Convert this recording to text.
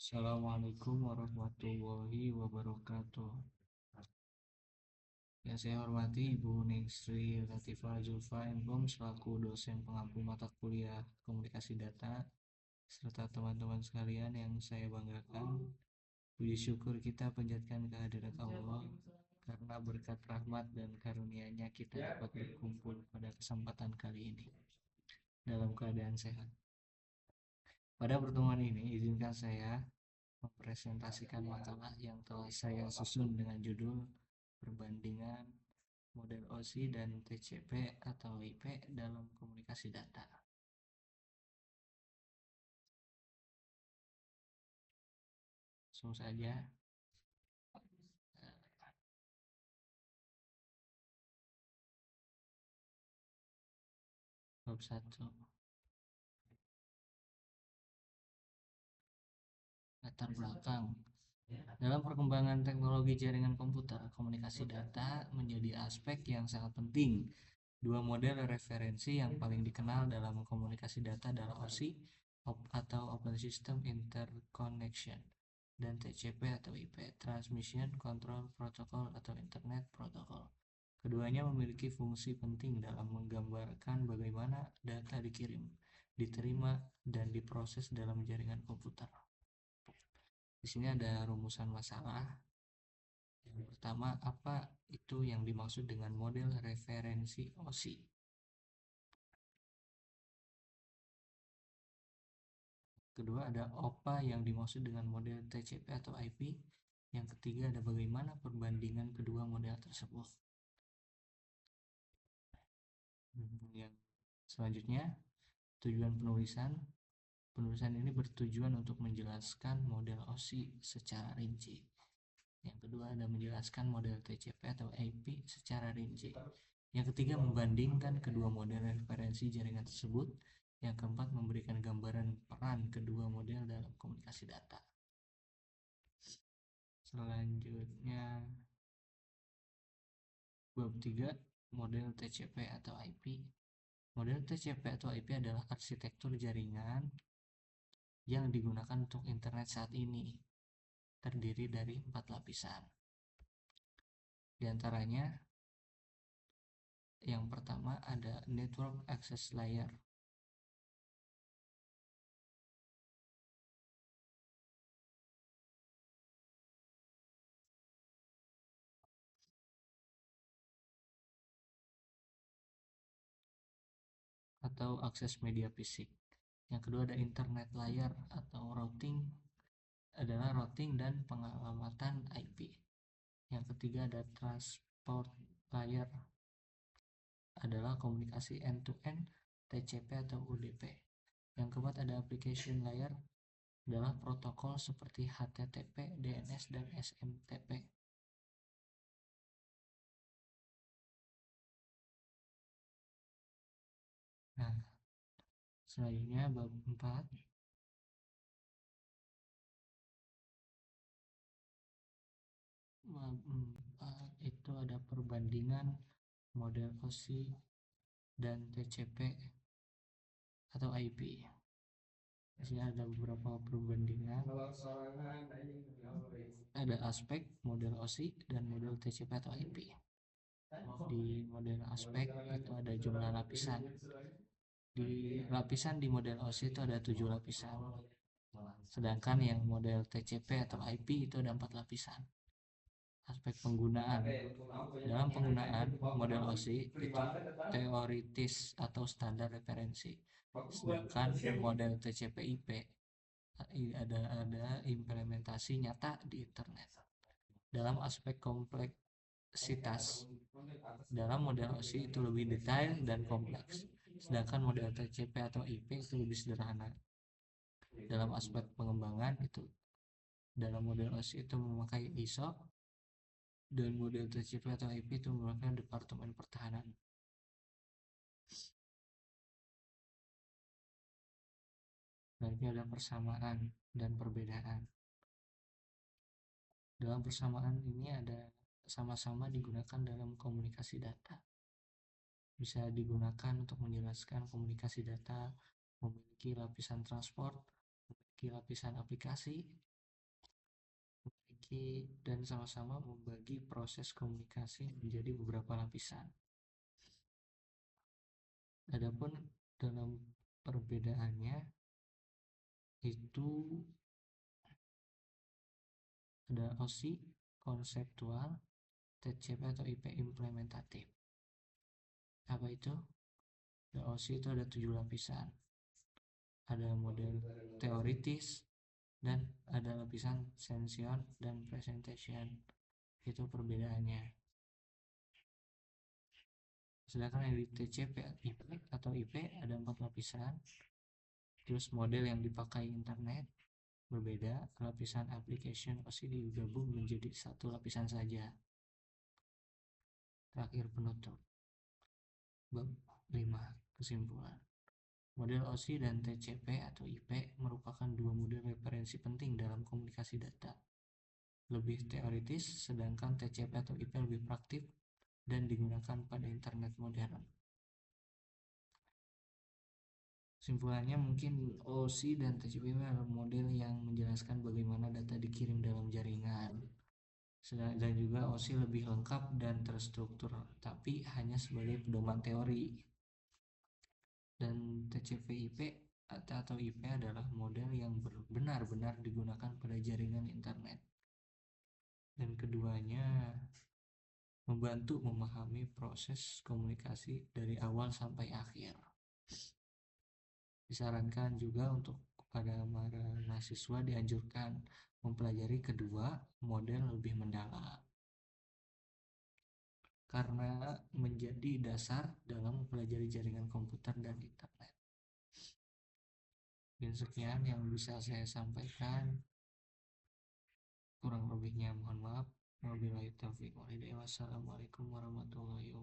Assalamualaikum warahmatullahi wabarakatuh. Yang saya hormati Ibu Ningsri Latifah Zulfa MKOM selaku dosen pengampu mata kuliah komunikasi data, serta teman-teman sekalian yang saya banggakan. Puji syukur kita panjatkan kehadirat Allah karena berkat rahmat dan karunia-Nya kita dapat berkumpul pada kesempatan kali ini dalam keadaan sehat. Pada pertemuan ini, izinkan saya mempresentasikan makalah yang telah saya susun dengan judul Perbandingan Model OSI dan TCP atau IP dalam komunikasi data. Langsung saja, bab 1. Latar belakang. Dalam perkembangan teknologi jaringan komputer, komunikasi data menjadi aspek yang sangat penting. Dua model referensi yang paling dikenal dalam komunikasi data adalah OSI atau Open System Interconnection dan TCP atau IP, Transmission Control Protocol atau Internet Protocol. Keduanya memiliki fungsi penting dalam menggambarkan bagaimana data dikirim, diterima, dan diproses dalam jaringan komputer. Di sini ada rumusan masalah. Yang pertama, apa itu yang dimaksud dengan model referensi OSI? Kedua, ada apa yang dimaksud dengan model TCP atau IP. Yang ketiga, ada bagaimana perbandingan kedua model tersebut. Yang selanjutnya, tujuan penulisan. Penulisan ini bertujuan untuk menjelaskan model OSI secara rinci. Yang kedua, ada menjelaskan model TCP atau IP secara rinci. Yang ketiga, membandingkan kedua model referensi jaringan tersebut. Yang keempat, memberikan gambaran peran kedua model dalam komunikasi data. Selanjutnya, bab 3, model TCP atau IP. Model TCP atau IP adalah arsitektur jaringan yang digunakan untuk internet saat ini. Terdiri dari 4 lapisan. Di antaranya, yang pertama ada Network Access Layer. Atau akses media fisik. Yang kedua ada Internet Layer atau routing, adalah routing dan pengalamatan IP. Yang ketiga ada Transport Layer, adalah komunikasi end-to-end TCP atau UDP. Yang keempat ada Application Layer, adalah protokol seperti HTTP, DNS, dan SMTP. Nah, selanjutnya bab 4. Bab 4 itu ada perbandingan model OSI dan TCP atau IP. Di sini ada beberapa perbandingan. Ada aspek model OSI dan model TCP atau IP. Di model aspek itu ada jumlah lapisan. Di model OSI itu ada 7 lapisan. Sedangkan yang model TCP atau IP itu ada 4 lapisan. Aspek penggunaan. Dalam penggunaan model OSI itu teoritis atau standar referensi. Sedangkan model TCP/IP ada implementasi nyata di internet. Dalam aspek kompleksitas, dalam model OSI itu lebih detail dan kompleks, sedangkan model TCP atau IP itu lebih sederhana. Dalam aspek pengembangan itu, dalam model OSI itu memakai ISO, dan model TCP atau IP itu merupakan Departemen Pertahanan. Berarti ada persamaan dan perbedaan. Dalam persamaan ini ada sama-sama digunakan dalam komunikasi data. Bisa digunakan untuk menjelaskan komunikasi data, memiliki lapisan transport, memiliki lapisan aplikasi, memiliki dan sama-sama membagi proses komunikasi menjadi beberapa lapisan. Adapun dalam perbedaannya itu ada OSI konseptual, TCP atau IP implementatif. Apa itu? OSI itu ada 7 lapisan. Ada model teoritis dan ada lapisan session dan presentation. Itu perbedaannya. Sedangkan yang di TCP atau IP ada 4 lapisan. Terus model yang dipakai internet berbeda, lapisan application OSI digabung menjadi satu lapisan saja. Terakhir penutup. Bab 5. Kesimpulan. Model OSI dan TCP atau IP merupakan dua model referensi penting dalam komunikasi data. Lebih teoritis, sedangkan TCP atau IP lebih praktik dan digunakan pada internet modern. Kesimpulannya, mungkin OSI dan TCP adalah model yang menjelaskan bagaimana data dikirim dalam jaringan. Dan juga OSI lebih lengkap dan terstruktur, tapi hanya sebagai pedoman teori. Dan TCP/IP atau IP adalah model yang benar-benar digunakan pada jaringan internet. Dan keduanya membantu memahami proses komunikasi dari awal sampai akhir. Disarankan juga untuk kepada para mahasiswa dianjurkan mempelajari kedua model lebih mendalam karena menjadi dasar dalam mempelajari jaringan komputer dan internet. Dan sekian yang bisa saya sampaikan. Kurang lebihnya mohon maaf. Wabillahi taufiq wal hidayah. Wassalamualaikum warahmatullahi wabarakatuh.